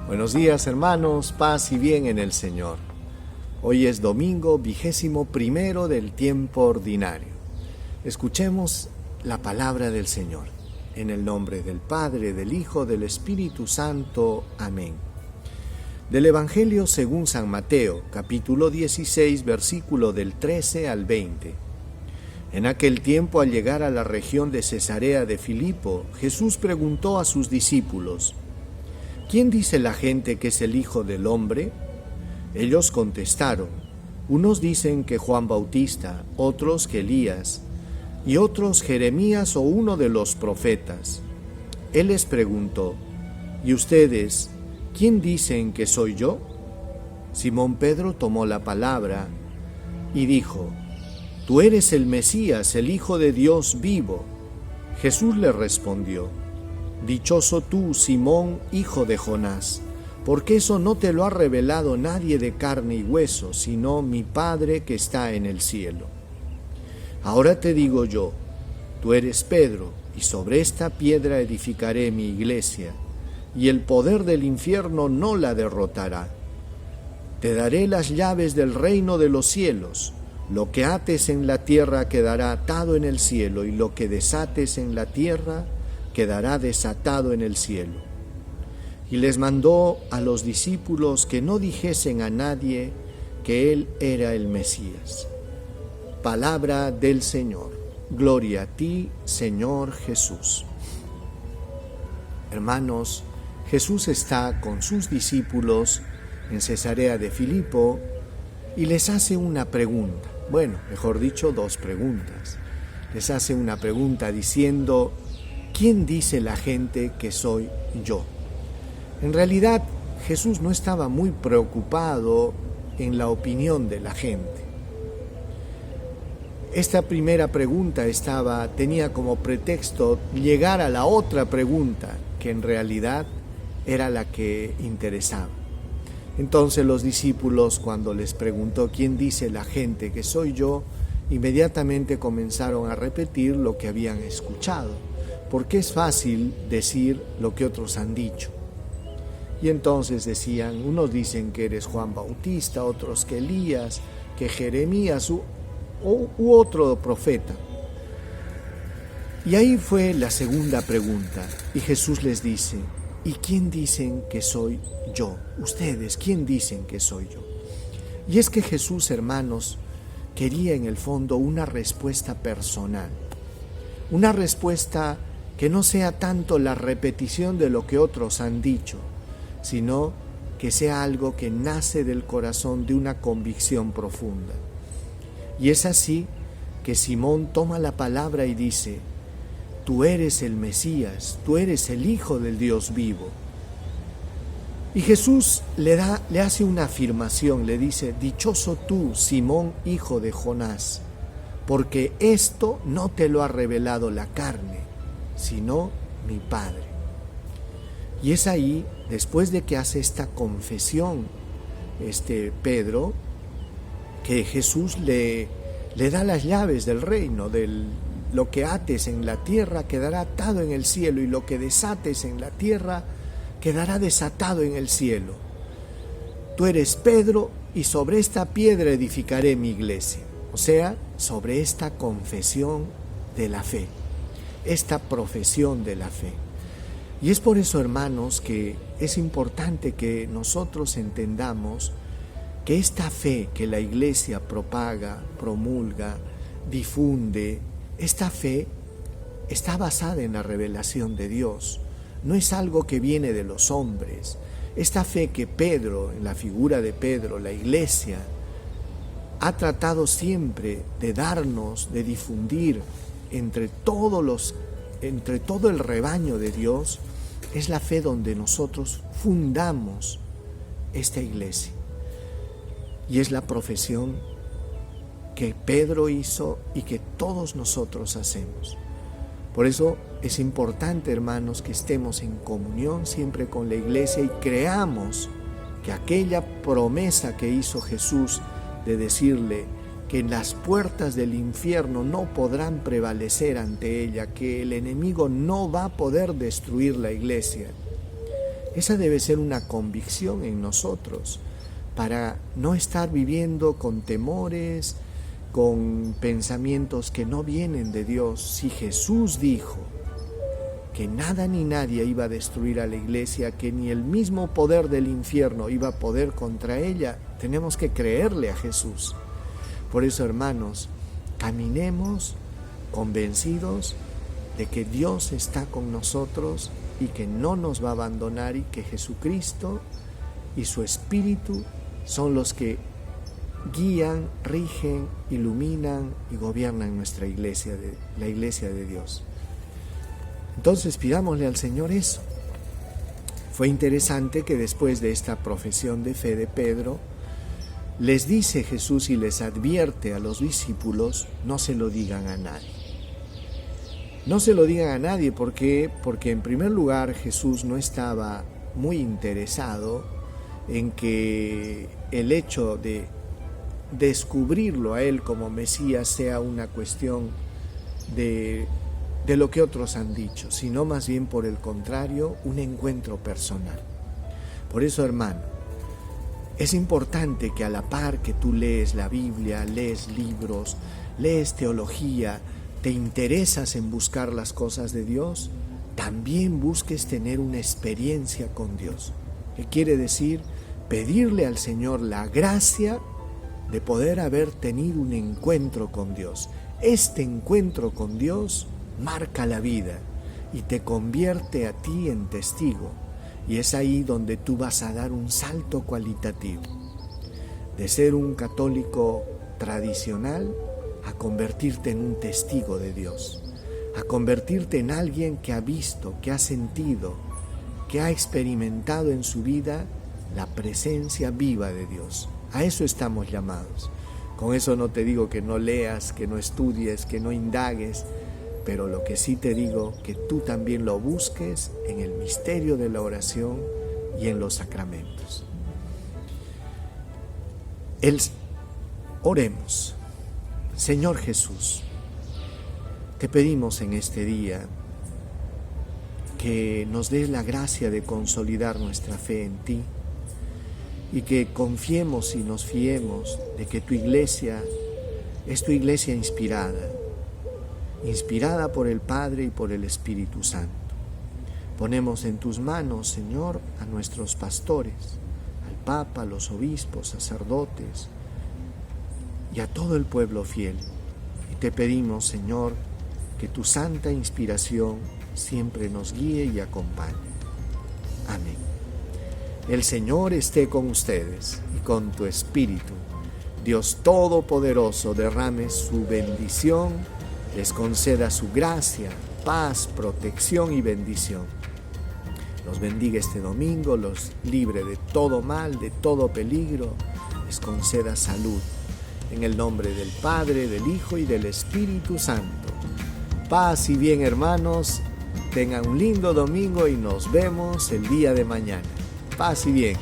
Buenos días, hermanos, paz y bien en el Señor. Hoy es domingo 21 del tiempo ordinario. Escuchemos la palabra del Señor. En el nombre del Padre, del Hijo, del Espíritu Santo. Amén. Del Evangelio según San Mateo, capítulo 16, versículo del 13 al 20. En aquel tiempo, al llegar a la región de Cesarea de Filipo, Jesús preguntó a sus discípulos: ¿Quién dice la gente que es el Hijo del Hombre? Ellos contestaron: unos dicen que Juan Bautista, otros que Elías, y otros Jeremías o uno de los profetas. Él les preguntó: ¿y ustedes, quién dicen que soy yo? Simón Pedro tomó la palabra y dijo: Tú eres el Mesías, el Hijo de Dios vivo. Jesús le respondió: Dichoso tú, Simón, hijo de Jonás, porque eso no te lo ha revelado nadie de carne y hueso, sino mi Padre que está en el cielo. Ahora te digo yo, tú eres Pedro, y sobre esta piedra edificaré mi iglesia, y el poder del infierno no la derrotará. Te daré las llaves del reino de los cielos. Lo que ates en la tierra quedará atado en el cielo, y lo que desates en la tierra quedará desatado en el cielo. Y les mandó a los discípulos que no dijesen a nadie que él era el Mesías. Palabra del Señor. Gloria a ti, Señor Jesús. Hermanos, Jesús está con sus discípulos en Cesarea de Filipo y les hace una pregunta. Bueno, mejor dicho, dos preguntas. Les hace una pregunta diciendo: ¿quién dice la gente que soy yo? En realidad, Jesús no estaba muy preocupado en la opinión de la gente. Esta primera pregunta tenía como pretexto llegar a la otra pregunta, que en realidad era la que interesaba. Entonces los discípulos, cuando les preguntó ¿quién dice la gente que soy yo?, inmediatamente comenzaron a repetir lo que habían escuchado, porque es fácil decir lo que otros han dicho. Y entonces decían, unos dicen que eres Juan Bautista, otros que Elías, que Jeremías u otro profeta. Y ahí fue la segunda pregunta, y Jesús les dice: ¿y quién dicen que soy yo? Ustedes, ¿quién dicen que soy yo? Y es que Jesús, hermanos, quería en el fondo una respuesta personal, una respuesta que no sea tanto la repetición de lo que otros han dicho, sino que sea algo que nace del corazón de una convicción profunda. Y es así que Simón toma la palabra y dice: Tú eres el Mesías, tú eres el Hijo del Dios vivo. Y Jesús le hace una afirmación, le dice: Dichoso tú, Simón, hijo de Jonás, porque esto no te lo ha revelado la carne, sino mi Padre. Y es ahí, después de que hace esta confesión Pedro, que Jesús le da las llaves del reino, lo que ates en la tierra quedará atado en el cielo, y lo que desates en la tierra quedará desatado en el cielo. Tú eres Pedro, y sobre esta piedra edificaré mi iglesia. O sea, sobre esta confesión de la fe, esta profesión de la fe. Y es por eso, hermanos, que es importante que nosotros entendamos que esta fe que la iglesia propaga, promulga, difunde, esta fe está basada en la revelación de Dios. No es algo que viene de los hombres. Esta fe que Pedro, en la figura de Pedro, la iglesia, ha tratado siempre de darnos, de difundir entre todo el rebaño de Dios, es la fe donde nosotros fundamos esta iglesia. Y es la profesión que Pedro hizo y que todos nosotros hacemos. Por eso es importante, hermanos, que estemos en comunión siempre con la iglesia y creamos que aquella promesa que hizo Jesús de decirle que las puertas del infierno no podrán prevalecer ante ella, que el enemigo no va a poder destruir la iglesia, Esa debe ser una convicción en nosotros para no estar viviendo con temores, con pensamientos que no vienen de Dios. Si Jesús dijo que nada ni nadie iba a destruir a la iglesia, que ni el mismo poder del infierno iba a poder contra ella, tenemos que creerle a Jesús. Por eso, hermanos, caminemos convencidos de que Dios está con nosotros y que no nos va a abandonar, y que Jesucristo y su Espíritu son los que guían, rigen, iluminan y gobiernan nuestra iglesia, la iglesia de Dios. Entonces pidámosle al Señor eso. Fue interesante que después de esta profesión de fe de Pedro, les dice Jesús y les advierte a los discípulos: no se lo digan a nadie. No se lo digan a nadie, ¿por qué? Porque en primer lugar Jesús no estaba muy interesado en que el hecho de descubrirlo a Él como Mesías sea una cuestión de lo que otros han dicho, sino más bien por el contrario, un encuentro personal. Por eso, hermano, es importante que a la par que tú lees la Biblia, lees libros, lees teología, te interesas en buscar las cosas de Dios, también busques tener una experiencia con Dios. ¿Qué quiere decir? Pedirle al Señor la gracia de poder haber tenido un encuentro con Dios. Este encuentro con Dios marca la vida y te convierte a ti en testigo. Y es ahí donde tú vas a dar un salto cualitativo. De ser un católico tradicional a convertirte en un testigo de Dios. A convertirte en alguien que ha visto, que ha sentido, que ha experimentado en su vida la presencia viva de Dios. A eso estamos llamados. Con eso no te digo que no leas, que no estudies, que no indagues, pero lo que sí te digo, que tú también lo busques en el misterio de la oración y en los sacramentos. Oremos. Señor Jesús, te pedimos en este día que nos des la gracia de consolidar nuestra fe en ti y que confiemos y nos fiemos de que tu iglesia es tu iglesia inspirada por el Padre y por el Espíritu Santo. Ponemos en tus manos, Señor, a nuestros pastores, al Papa, a los obispos, sacerdotes y a todo el pueblo fiel. Y te pedimos, Señor, que tu santa inspiración siempre nos guíe y acompañe. Amén. El Señor esté con ustedes y con tu espíritu. Dios Todopoderoso derrame su bendición, les conceda su gracia, paz, protección y bendición. Los bendiga este domingo, los libre de todo mal, de todo peligro, les conceda salud. En el nombre del Padre, del Hijo y del Espíritu Santo. Paz y bien, hermanos. Tengan un lindo domingo y nos vemos el día de mañana. Paz y bien.